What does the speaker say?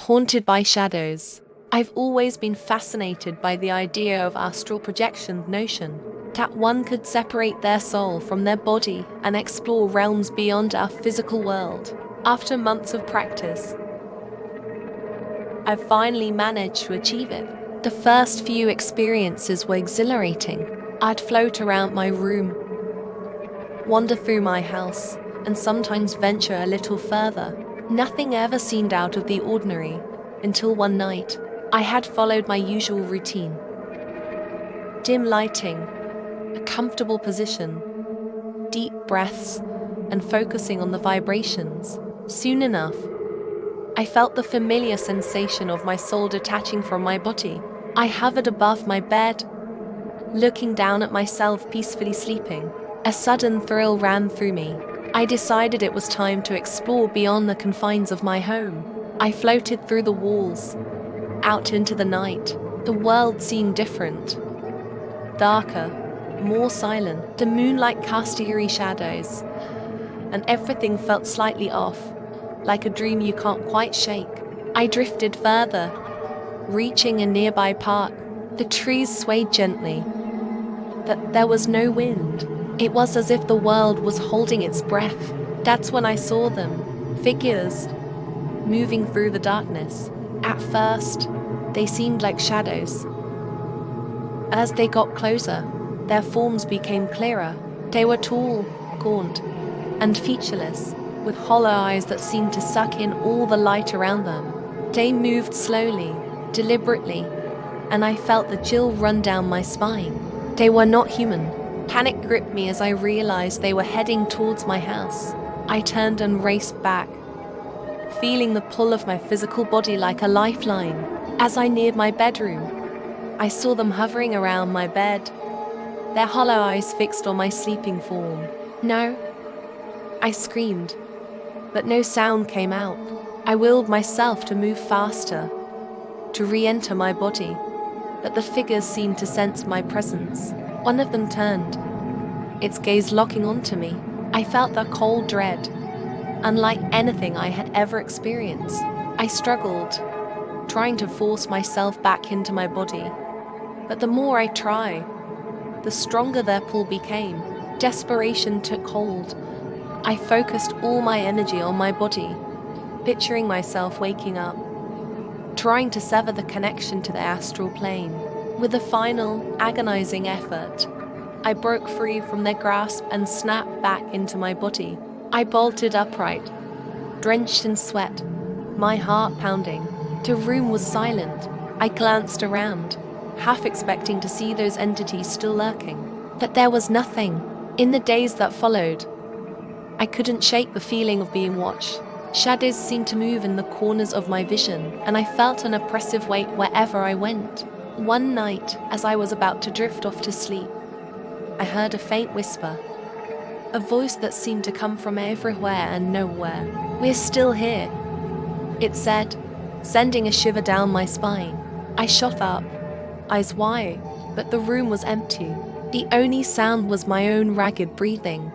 haunted by shadows. I've always been fascinated by the idea of astral projection notion, that one could separate their soul from their body and explore realms beyond our physical world. After months of practice, I've finally managed to achieve it. The first few experiences were exhilarating. I'd float around my room, wander through my house, and sometimes venture a little further. Nothing ever seemed out of the ordinary, until one night, I had followed my usual routine. Dim lighting, a comfortable position, deep breaths, and focusing on the vibrations. Soon enough, I felt the familiar sensation of my soul detaching from my body. I hovered above my bed, looking down at myself peacefully sleeping. A sudden thrill ran through me. I decided it was time to explore beyond the confines of my home. I floated through the walls, out into the night. The world seemed different, darker, more silent. The moonlight cast eerie shadows, and everything felt slightly off, like a dream you can't quite shake. I drifted further, reaching a nearby park. The trees swayed gently, but there was no wind. It was as if the world was holding its breath. That's when I saw them, figures, moving through the darkness. At first, they seemed like shadows. As they got closer, their forms became clearer. They were tall, gaunt, and featureless, with hollow eyes that seemed to suck in all the light around them. They moved slowly, deliberately, and I felt the chill run down my spine. They were not human. Panic gripped me as I realized they were heading towards my house. I turned and raced back, feeling the pull of my physical body like a lifeline. As I neared my bedroom, I saw them hovering around my bed, their hollow eyes fixed on my sleeping form. "No!" I screamed, but no sound came out. I willed myself to move faster, to re-enter my body, but the figures seemed to sense my presence. One of them turned, its gaze locking onto me. I felt a cold dread, unlike anything I had ever experienced. I struggled, trying to force myself back into my body. But the more I tried, the stronger their pull became. Desperation took hold. I focused all my energy on my body, picturing myself waking up, trying to sever the connection to the astral plane. With a final, agonizing effort, I broke free from their grasp and snapped back into my body. I bolted upright, drenched in sweat, my heart pounding. The room was silent. I glanced around, half expecting to see those entities still lurking. But there was nothing. In the days that followed, I couldn't shake the feeling of being watched. Shadows seemed to move in the corners of my vision, and I felt an oppressive weight wherever I went. One night, as I was about to drift off to sleep, I heard a faint whisper, a voice that seemed to come from everywhere and nowhere. "We're still here," it said, sending a shiver down my spine. I shot up, eyes wide, but the room was empty. The only sound was my own ragged breathing.